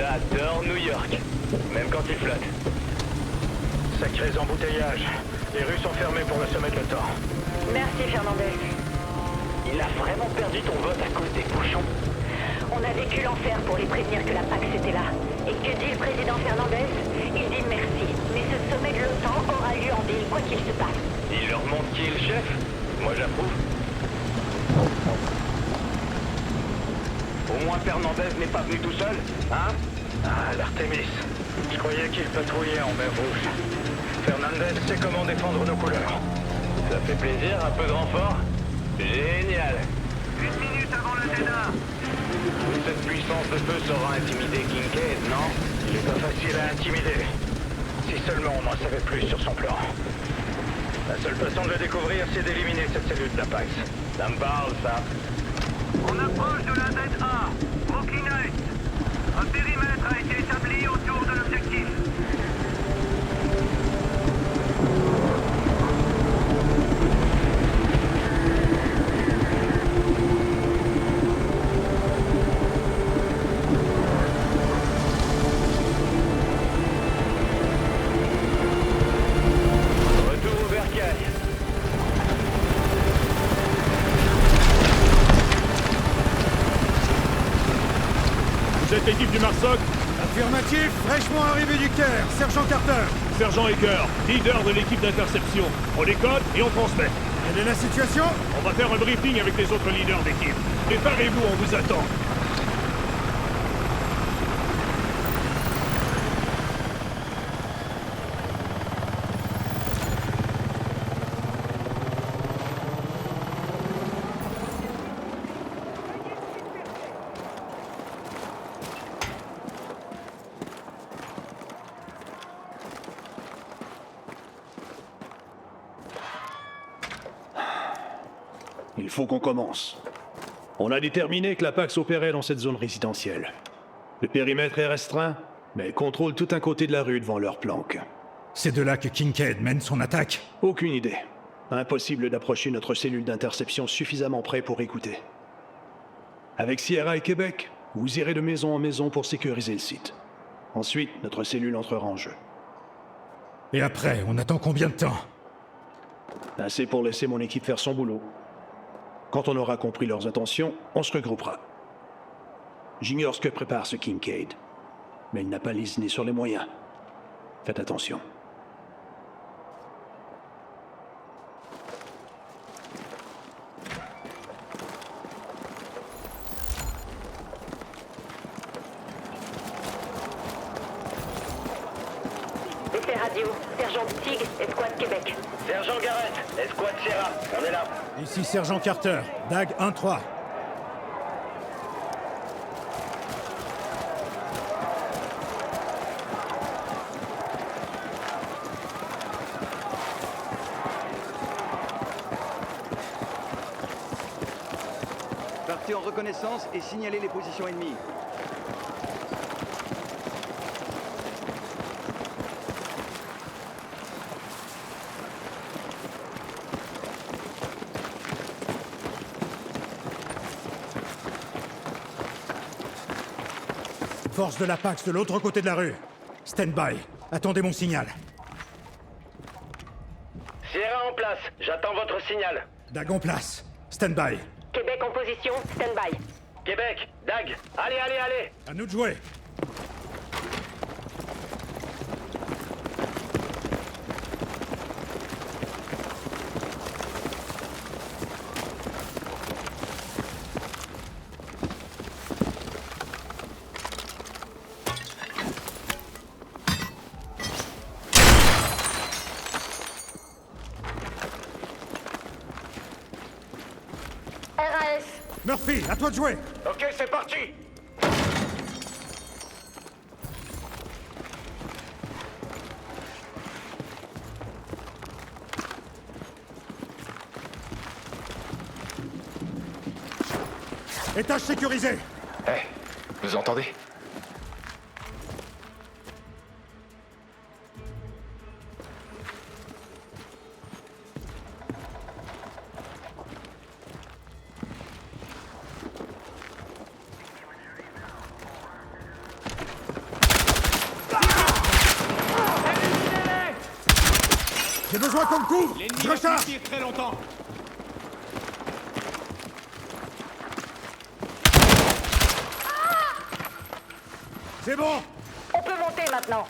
J'adore New York, même quand il flotte. Sacrés embouteillages. Les rues sont fermées pour le sommet de l'OTAN. Merci, Fernandez. Il a vraiment perdu ton vote à cause des bouchons. On a vécu l'enfer pour les prévenir que la PAX était là. Et que dit le président Fernandez? Il dit merci. Mais ce sommet de l'OTAN aura lieu en ville, quoi qu'il se passe. Il leur montre qui est le chef. Moi j'approuve. Au moins Fernandez n'est pas venu tout seul, hein? Ah, l'Artemis. Je croyais qu'il patrouillait en mer Rouge. Fernandez sait comment défendre nos couleurs. Ça fait plaisir, un peu de renfort. Génial. 8 minutes avant le dénard. Cette puissance de feu saura intimider Kincaid, non? Il est pas facile à intimider. Si seulement on en savait plus sur son plan. La seule façon de le découvrir, c'est d'éliminer cette cellule de la PAX. Ça me parle, ça. On approche de la ZA. Brooklyn Heights. Un périmètre a été établi autour de l'objectif. Retour au bercail. Vous êtes l'équipe du Marsoc? Affirmatif, fraîchement arrivé du Caire, Sergent Carter. Sergent Ecker, leader de l'équipe d'interception. On décode et on transmet. Quelle est la situation? On va faire un briefing avec les autres leaders d'équipe. Préparez-vous, on vous attend. Il faut qu'on commence. On a déterminé que la PAX opérait dans cette zone résidentielle. Le périmètre est restreint, mais elle contrôle tout un côté de la rue devant leur planque. C'est de là que Kincaid mène son attaque. Aucune idée. Impossible d'approcher notre cellule d'interception suffisamment près pour écouter. Avec Sierra et Québec, vous irez de maison en maison pour sécuriser le site. Ensuite, notre cellule entrera en jeu. Et après, on attend combien de temps? Assez pour laisser mon équipe faire son boulot. Quand on aura compris leurs intentions, on se regroupera. J'ignore ce que prépare ce Kincaid, mais il n'a pas lésiné sur les moyens. Faites attention. Effet radio, Sergent Tig, Escouade Québec. Sergent Garrett, escouade Sierra, on est là. Ici Sergent Carter, DAG 1-3. Partez en reconnaissance et signalez les positions ennemies. Force de la PAX de l'autre côté de la rue. Stand by. Attendez mon signal. Sierra en place, j'attends votre signal. DAG en place. Stand by. Québec en position, stand-by. Québec, Dag, allez, allez, allez. À nous de jouer. RAS. Murphy, à toi de jouer. Ok, c'est parti. Étage sécurisé. Eh, vous entendez? J'ai besoin qu'on me couvre. Je recharge. très longtemps. C'est bon. On peut monter maintenant.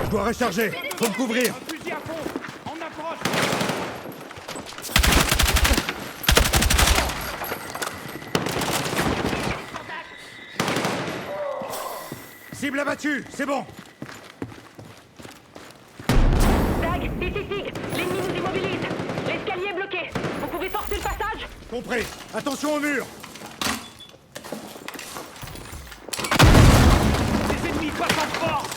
Je dois recharger. Faut me couvrir. Fusil à fond. En approche. Cible abattue. C'est bon. Dag, ici Sig. L'ennemi nous immobilise. L'escalier est bloqué. Vous pouvez forcer le passage? Compris. Attention au mur. Les ennemis passent en force.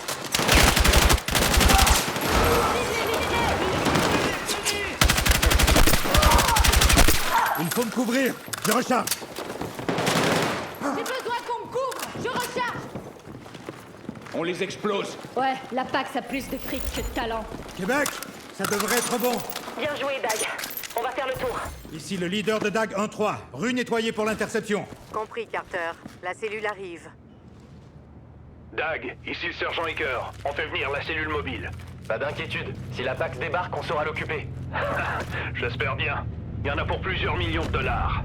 Il faut me couvrir. Je recharge. J'ai besoin qu'on me couvre. Je recharge. On les explose. Ouais, la Pax a plus de fric que de talent. Québec, ça devrait être bon. Bien joué, Dag. On va faire le tour. Ici le leader de DAG 1-3. Rue nettoyée pour l'interception. Compris, Carter. La cellule arrive. Dag, ici le sergent Hacker. On fait venir la cellule mobile. Pas d'inquiétude. Si la PAX débarque, on saura l'occuper. J'espère bien. Il y en a pour plusieurs millions de dollars.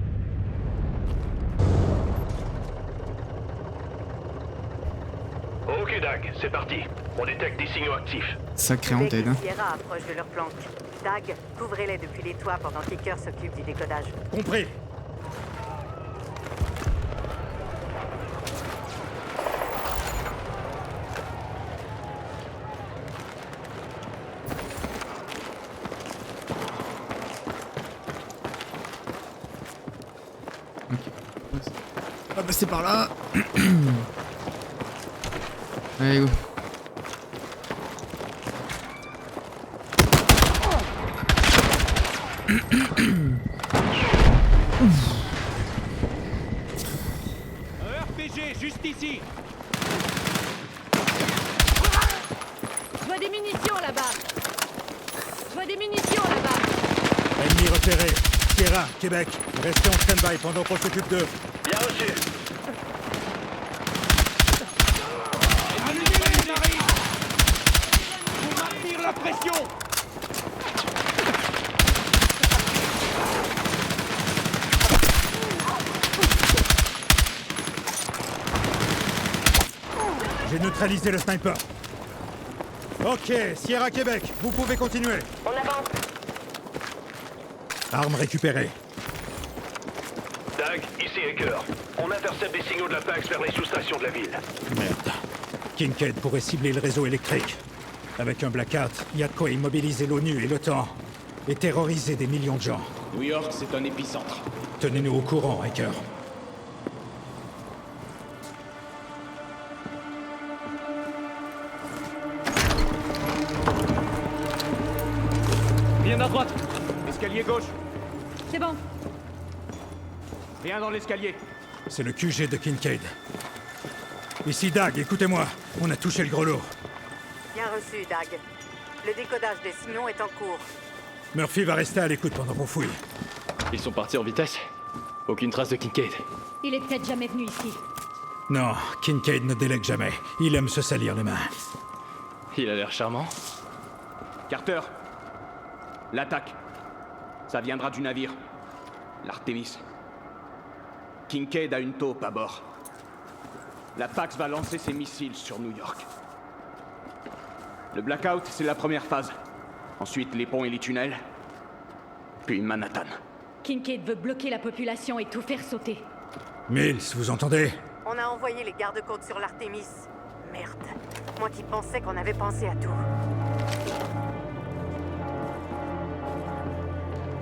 Ok, Dag, c'est parti. On détecte des signaux actifs. Sacré Dès antenne. que Hein. Sierra approche de leur flanque. Dag, couvrez-les depuis les toits pendant qu'Hacker s'occupe du décodage. Compris. Ah bah c'est par là. Allez go. Un RPG, juste ici. Je vois des munitions là-bas. Je vois des munitions là-bas. Ennemi repéré. Sierra, Québec. Restez en stand-by pendant qu'on s'occupe d'eux. Bien reçu. Allumez, arrive. Faut maintenir la pression. J'ai neutralisé le sniper. Ok, Sierra, Québec. Vous pouvez continuer. On avance. Armes récupérées. Dag, ici Hacker. On intercepte des signaux de la PAX vers les sous-stations de la ville. Merde. Kincaid pourrait cibler le réseau électrique. Avec un blackout, il y a de quoi immobiliser l'ONU et l'OTAN. Et terroriser des millions de gens. New York, c'est un épicentre. Tenez-nous au courant, Hacker. Bien à droite. Escalier gauche. C'est bon. Rien dans l'escalier. C'est le QG de Kincaid. Ici Dag, écoutez-moi. On a touché le gros lot. Bien reçu, Dag. Le décodage des signaux est en cours. Murphy va rester à l'écoute pendant qu'on fouille. Ils sont partis en vitesse. Aucune trace de Kincaid. Il est peut-être jamais venu ici. Non, Kincaid ne délègue jamais. Il aime se salir les mains. Il a l'air charmant. Carter. L'attaque. Ça viendra du navire. L'Artemis. Kincaid a une taupe à bord. La Pax va lancer ses missiles sur New York. Le blackout, c'est la première phase. Ensuite, les ponts et les tunnels. Puis Manhattan. Kincaid veut bloquer la population et tout faire sauter. Mills, vous entendez? On a envoyé les gardes-côtes sur l'Artemis. Merde. Moi qui pensais qu'on avait pensé à tout.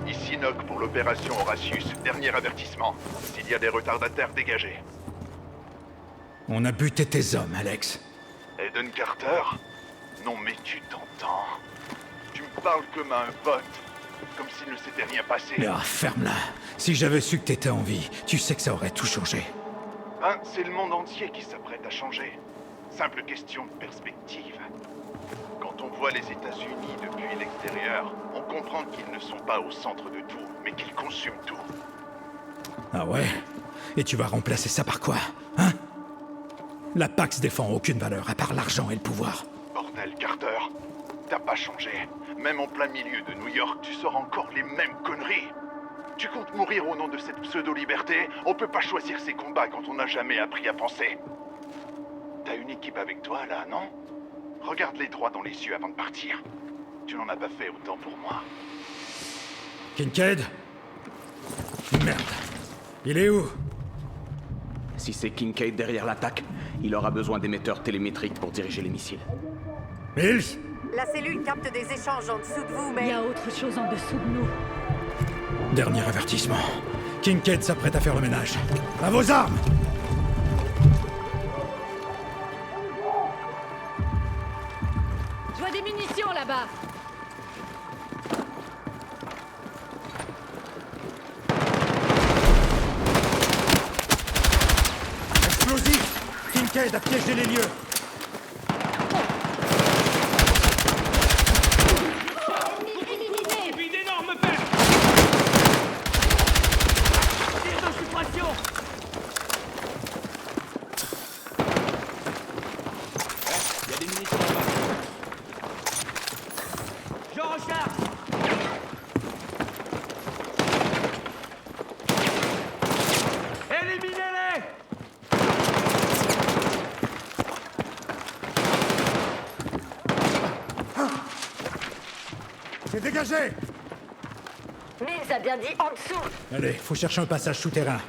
Ici Nock pour l'opération Horatius. Dernier avertissement. S'il y a des retardataires, dégagés. On a buté tes hommes, Alex. Eden Carter? Non mais tu t'entends. Tu me parles comme à un pote. Comme s'il ne s'était rien passé. Ah, ferme-la. Si j'avais su que t'étais en vie, tu sais que ça aurait tout changé. Hein, c'est le monde entier qui s'apprête à changer. Simple question de perspective. Quand on voit les États-Unis depuis l'extérieur, on comprend qu'ils ne sont pas au centre de tout, mais qu'ils consument tout. Ah ouais? Et tu vas remplacer ça par quoi? Hein? La Pax défend aucune valeur, à part l'argent et le pouvoir. Bordel, Carter. T'as pas changé. Même en plein milieu de New York, tu sors encore les mêmes conneries. Tu comptes mourir au nom de cette pseudo-liberté? On peut pas choisir ses combats quand on n'a jamais appris à penser. T'as une équipe avec toi, là, non? Regarde-les droit dans les yeux avant de partir. Tu n'en as pas fait autant pour moi. Kincaid? Merde. Il est où? Si c'est Kincaid derrière l'attaque, il aura besoin d'émetteurs télémétriques pour diriger les missiles. Mills? La cellule capte des échanges en dessous de vous, mais... Il y a autre chose en dessous de nous. Dernier avertissement. Kincaid s'apprête à faire le ménage. À vos armes! Je vois des munitions là-bas. Explosif! Kincaid a piégé les lieux. C'est dégagé! Mills a bien dit en dessous. Allez, faut chercher un passage souterrain.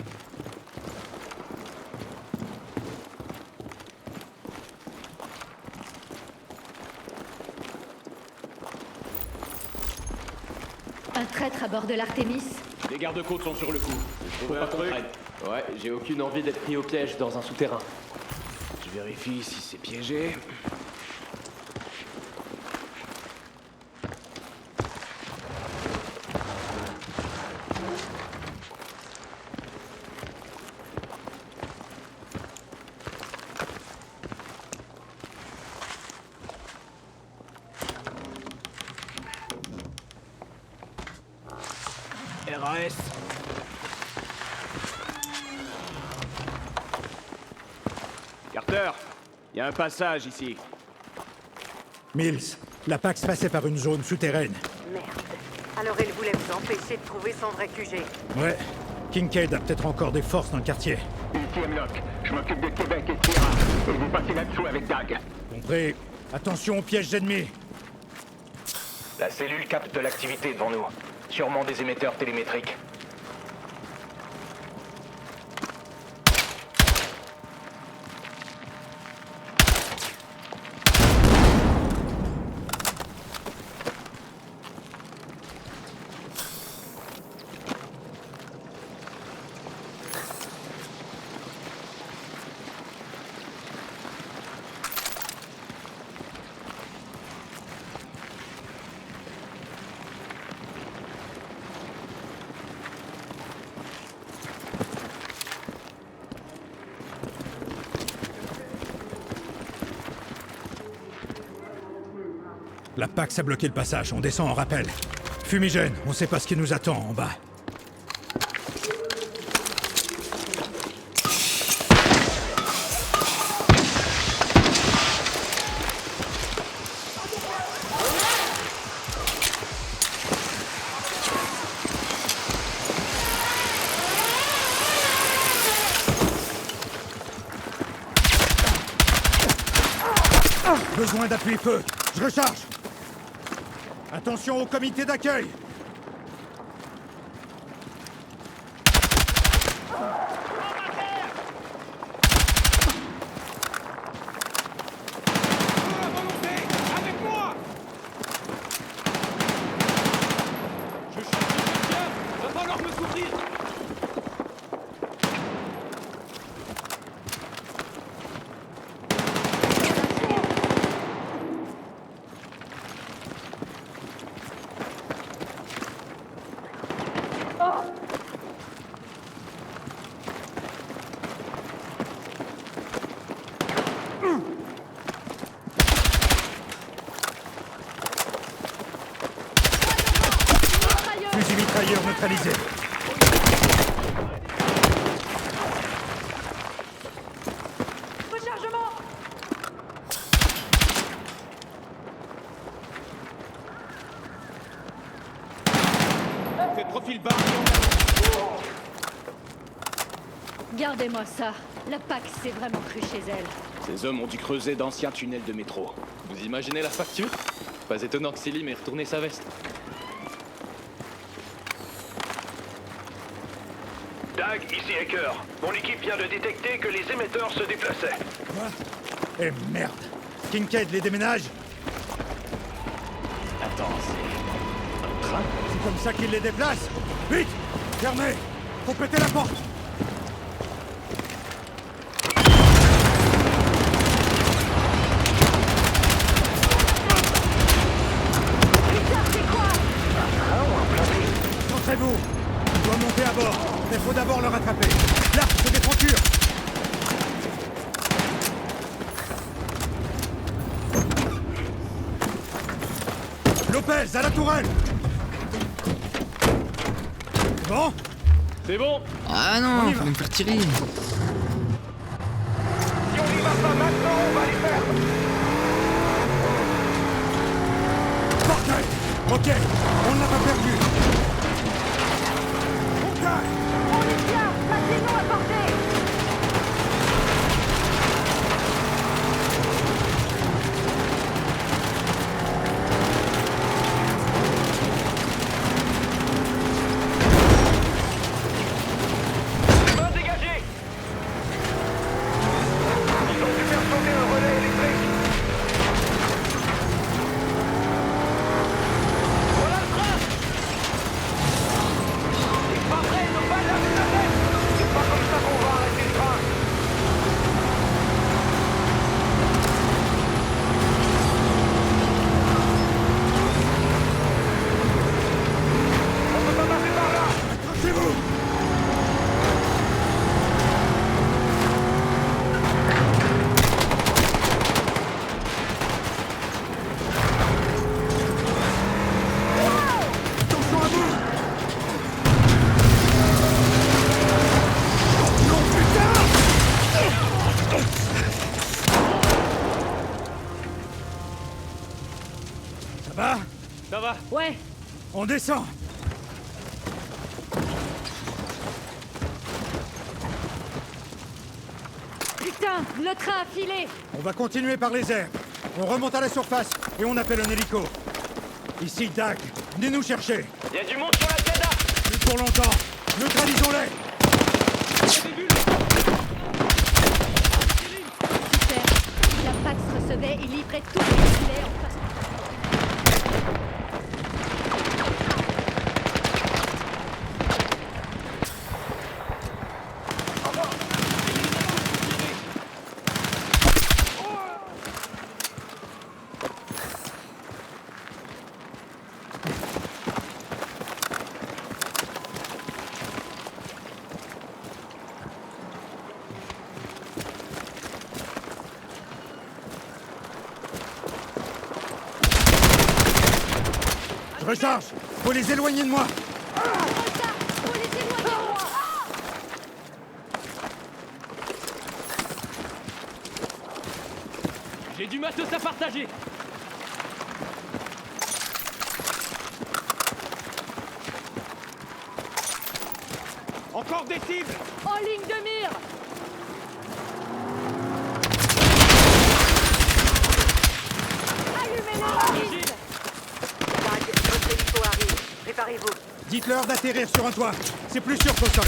Un traître à bord de l'Artemis. Les gardes-côtes sont sur le coup. Faut pas qu'on traîne. Ouais, j'ai aucune envie d'être pris au piège dans un souterrain. Je vérifie si c'est piégé. RAS. Carter, il y a un passage ici. Mills, la Pax passait par une zone souterraine. Merde. Alors elle voulait vous empêcher de trouver son vrai QG. Ouais. Kincaid a peut-être encore des forces dans le quartier. Ici Hemlock, je m'occupe de Québec et de Sierra. Et vous passez là-dessous avec Dag. Compris. Attention aux pièges ennemis. La cellule capte de l'activité devant nous. Sûrement des émetteurs télémétriques. La Pax a bloqué le passage, on descend en rappel. Fumigène, on sait pas ce qui nous attend en bas. Besoin d'appui-feu. Je recharge. Attention au comité d'accueil. neutralisé. Rechargement! Fais profil bas. Gardez-moi ça. La PAC s'est vraiment crue chez elle. Ces hommes ont dû creuser d'anciens tunnels de métro. Vous imaginez la facture? Pas étonnant que Selim ait retourné sa veste. Dag, ici Hacker. Mon équipe vient de détecter que les émetteurs se déplaçaient. Quoi? Eh merde! Kincaid les déménage? Attends, c'est un train? C'est comme ça qu'il les déplace? Vite! Fermez! Faut péter la porte! Concentrez-vous! Il doit monter à bord, mais faut d'abord le rattraper. L'arc se défrancture! Lopez, à la tourelle! Bon? C'est bon! Ah non, faut me faire tirer. Si on y va pas maintenant, on va les perdre. Portail! Ok, on ne l'a pas perdu! Portail! On est bien! Passez-nous à portée! Main dégagée. Ils ont dû faire sauter un relais électrique. Voilà le train. C'est pas vrai, nos balles avec la tête. C'est pas comme ça qu'on va arrêter le train. On peut pas passer par là. Accrochez-vous! Attention à vous! Non, putain! Ça va? Ça va? Ouais, On descend! putain, le train a filé! On va continuer par les airs. On remonte à la surface et on appelle un hélico. Ici, Dag, venez nous chercher. Il y a du monde sur la Cada. Plus pour longtemps. Neutralisons-les. Super! La PAC se recevait et livrait tout ce qu'il voulait en face. Je recharge. Faut les éloigner de moi. Faut les éloigner de moi! J'ai du matos à partager! Encore des cibles! En ligne de mire! Allumez-les! Dag, votre hélico arrive. Préparez-vous. Dites-leur d'atterrir sur un toit. C'est plus sûr qu'au sol.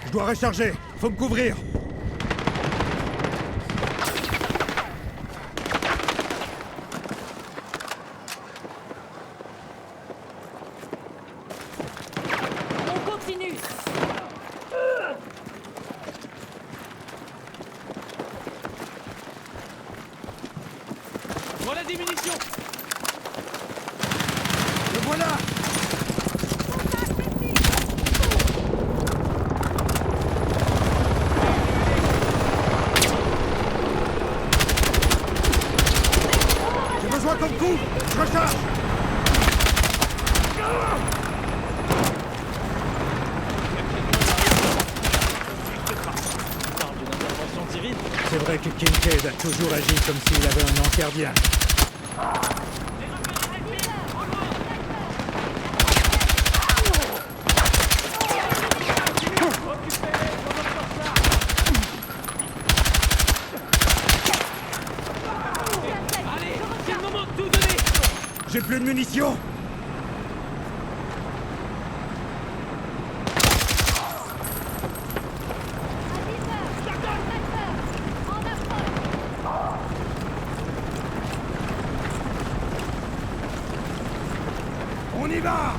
Je dois recharger. Faut me couvrir. On continue! Voilà des munitions! Le voilà. C'est vrai que Kincaid a toujours agi comme s'il avait un nom gardien. Allez, c'est le moment de tout donner. J'ai plus de munitions. On y va!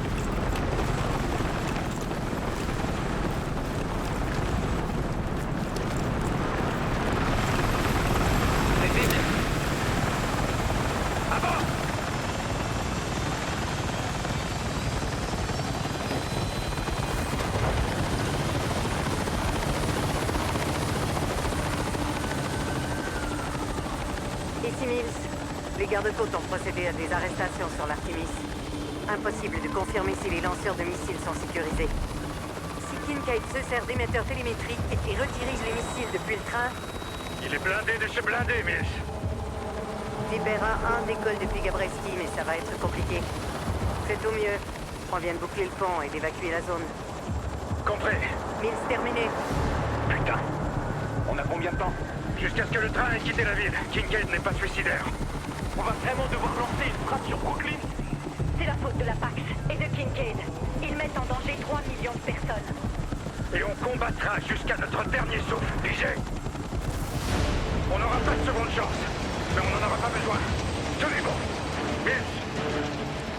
Ici Mills. Les gardes-côtes ont procédé à des arrestations sur l'Artemis. Impossible de confirmer si les lanceurs de missiles sont sécurisés. Si Kincaid se sert d'émetteurs télémétriques et redirige les missiles depuis le train, Il est blindé de chez blindé, Mills. Libera 1 décolle depuis Gabreski, mais ça va être compliqué. Faites au mieux. On vient de boucler le pont et d'évacuer la zone. Compris. Mills terminé. Putain. On a combien de temps? Jusqu'à ce que le train ait quitté la ville. Kincaid n'est pas suicidaire. On va vraiment devoir lancer une frappe sur Brooklyn? C'est la faute de la Pax et de Kincaid. Ils mettent en danger 3 millions de personnes. Et on combattra jusqu'à notre dernier souffle, DJ. On n'aura pas de seconde chance, mais on n'en aura pas besoin. Tenez bon. Mills,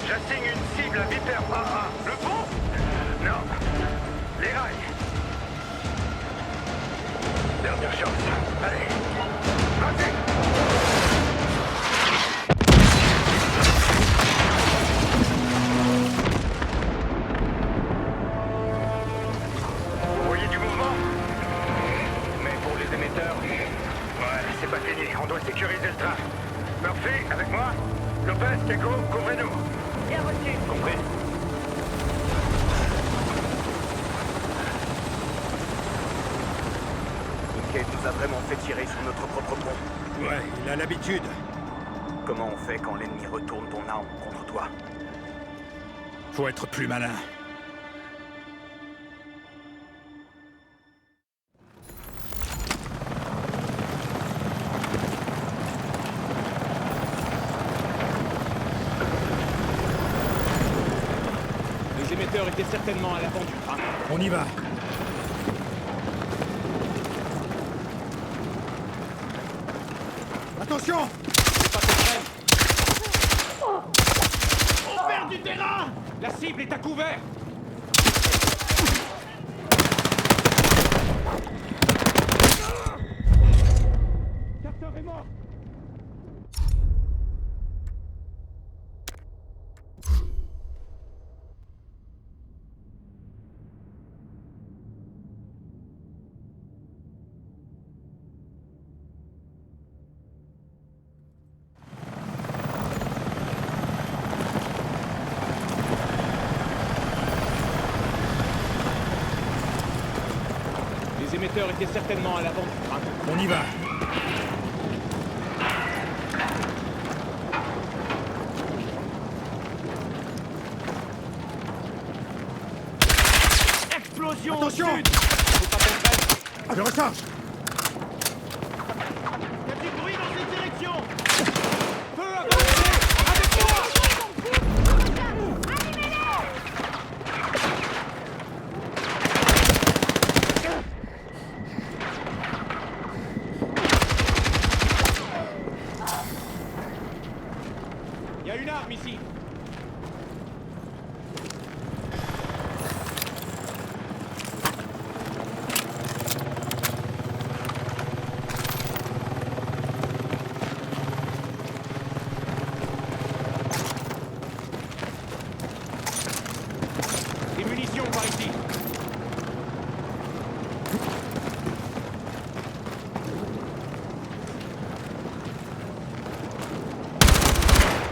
j'assigne une cible à Viper AA. Le pont? Non. Les rails. Dernière chance. Allez. Vas-y. Vous voyez du mouvement? Mais pour les émetteurs... Ouais, c'est pas fini. On doit sécuriser le train. Murphy, avec moi? Lopez, Keiko, couvrez-nous. Bien reçu. Compris. Kincaid nous a vraiment fait tirer sur notre propre pont. Ouais, il a l'habitude. Comment on fait quand l'ennemi retourne ton arme contre toi? Faut être plus malin. Les émetteurs étaient certainement à l'avant du train. On y va. Attention! Pas qu'on freine. On perd du terrain! La cible est à couvert! Carter est mort! Les émetteurs étaient certainement à l'avant du train. On y va. Explosion! Attention! Au sud. Faut pas qu'on freine. Je recharge! Y a du bruit dans cette direction! Feu avancé! Avec moi! Y a une arme ici! Des munitions par ici!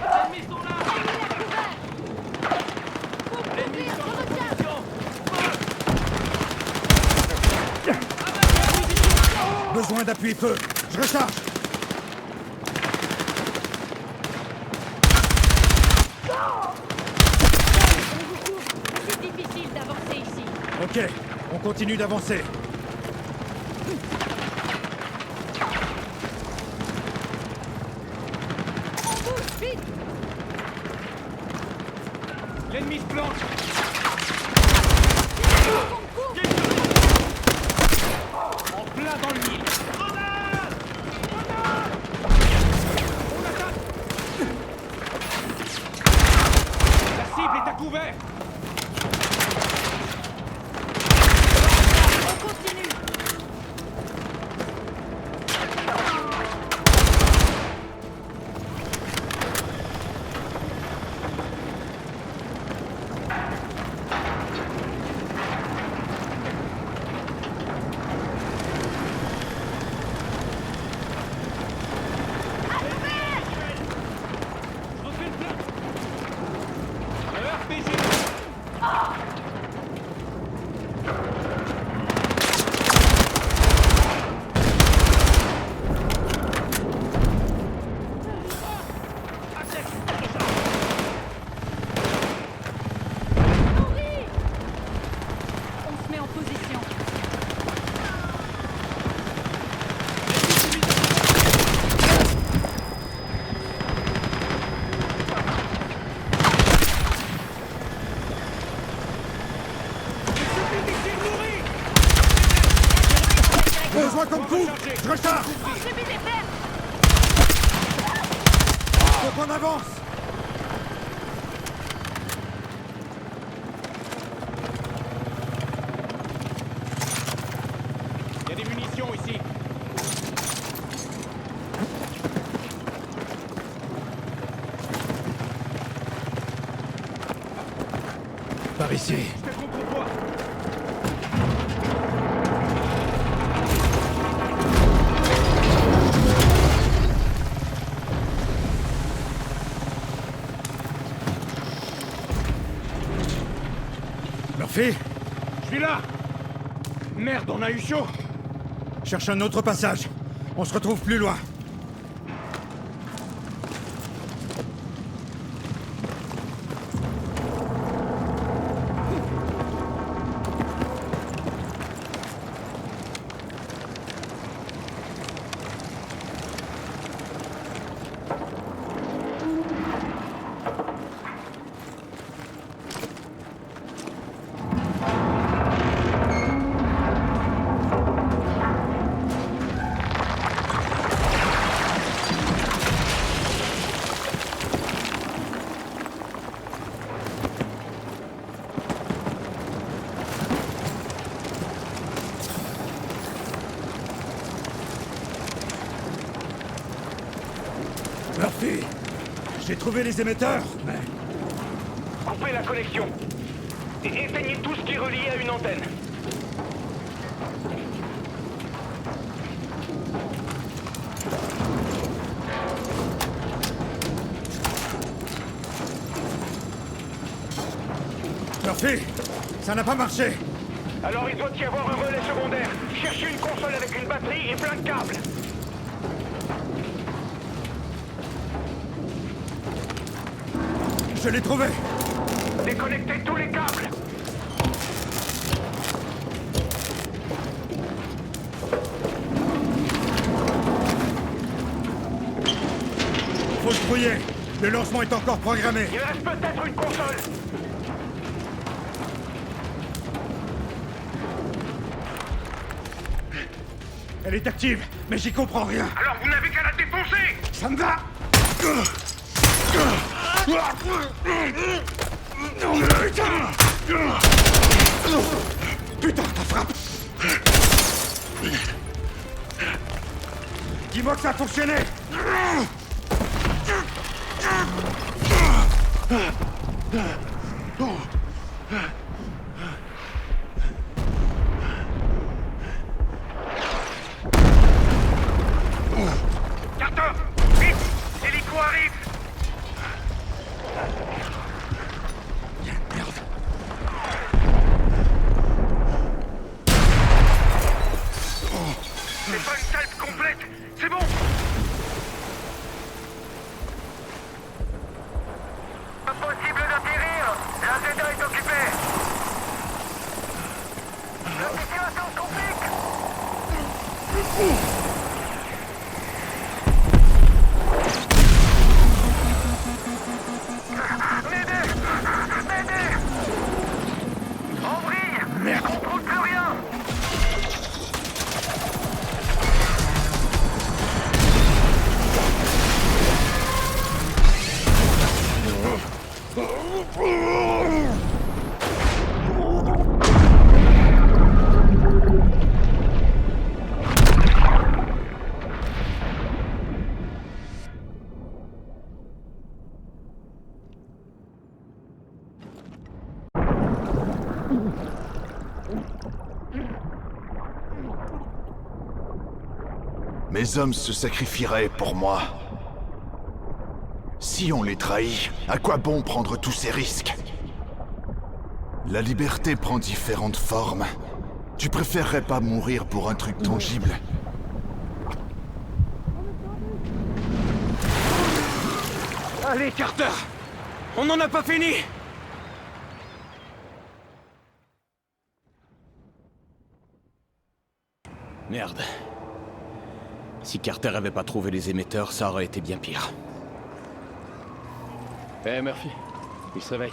Ennemis sont là. Ennemis sont en position. Besoin d'appui-feu. Je recharge. C'est difficile d'avancer ici. Ok, on continue d'avancer. On bouge, vite! L'ennemi se plante. En plein dans le mille. On attaque. La cible est à couvert. On continue! Je refais le plein. Le RPG. Nourri! On se met en position. Besoin comme coup. Je recharge. On subit des pertes! Faut qu'on avance. Il y a des munitions ici. Par ici. Je te contre quoi? Murphy, Je suis là. Merde, on a eu chaud. cherche un autre passage. On se retrouve plus loin. Murphy, j'ai trouvé les émetteurs, mais... Coupez la connexion. Et éteignez tout ce qui est relié à une antenne. Murphy, ça n'a pas marché. Alors il doit y avoir un relais secondaire. Cherchez une console avec une batterie et plein de câbles. Je l'ai trouvé. Déconnectez tous les câbles. Faut se brouiller. Le lancement est encore programmé. Il reste peut-être une console. Elle est active, mais j'y comprends rien. Alors vous n'avez qu'à la défoncer. Ça me va. Putain, ta frappe. Dis-moi que ça a fonctionné. Carter, vite, l'hélico arrive. Merde. C'est pas une salve complète. C'est bon. Impossible d'atterrir. La ZA est occupée. La situation se complique. M'aider. En vrille. Merde. On trouve plus rien. Mes hommes se sacrifieraient pour moi. Si on les trahit, à quoi bon prendre tous ces risques? La liberté prend différentes formes. Tu préférerais pas mourir pour un truc tangible? Allez, Carter! On n'en a pas fini! Merde. Si Carter avait pas trouvé les émetteurs, ça aurait été bien pire. Murphy, il se réveille.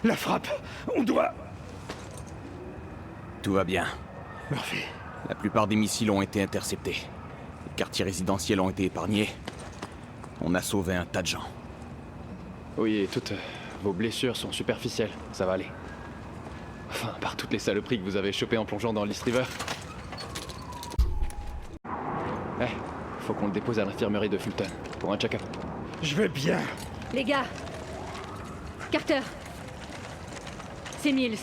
La frappe! On doit... Tout va bien. Murphy. La plupart des missiles ont été interceptés. Les quartiers résidentiels ont été épargnés. On a sauvé un tas de gens. Oui, et toutes vos blessures sont superficielles. Ça va aller. Enfin, par toutes les saloperies que vous avez chopées en plongeant dans l'East River. Faut qu'on le dépose à l'infirmerie de Fulton, pour un check-up. Je vais bien. Les gars. Carter. C'est Mills.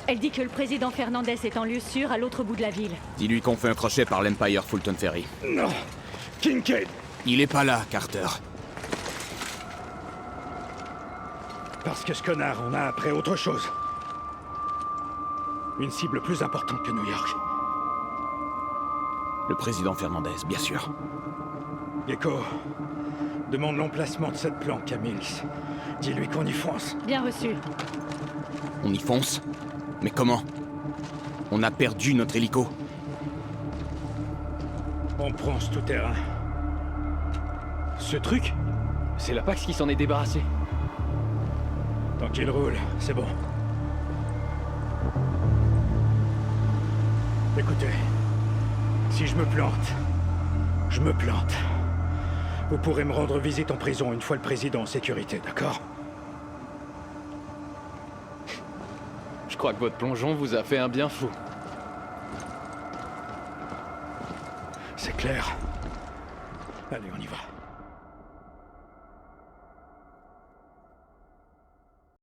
Elle dit que le président Fernandez est en lieu sûr à l'autre bout de la ville. Dis-lui qu'on fait un crochet par l'Empire Fulton Ferry. Non. Kincaid. Il est pas là, Carter. Parce que ce connard, on a après autre chose. Une cible plus importante que New York. Le président Fernandez, bien sûr. Gecko, demande l'emplacement de cette planque à Mills. Dis-lui qu'on y fonce. Bien reçu. On y fonce? Mais comment? On a perdu notre hélico. On prend ce tout-terrain. Ce truc? C'est l'Apax qui s'en est débarrassé. Tant qu'il roule, c'est bon. Écoutez, si je me plante, je me plante. Vous pourrez me rendre visite en prison une fois le président en sécurité, d'accord? Je crois que votre plongeon vous a fait un bien fou. C'est clair. Allez, on y va.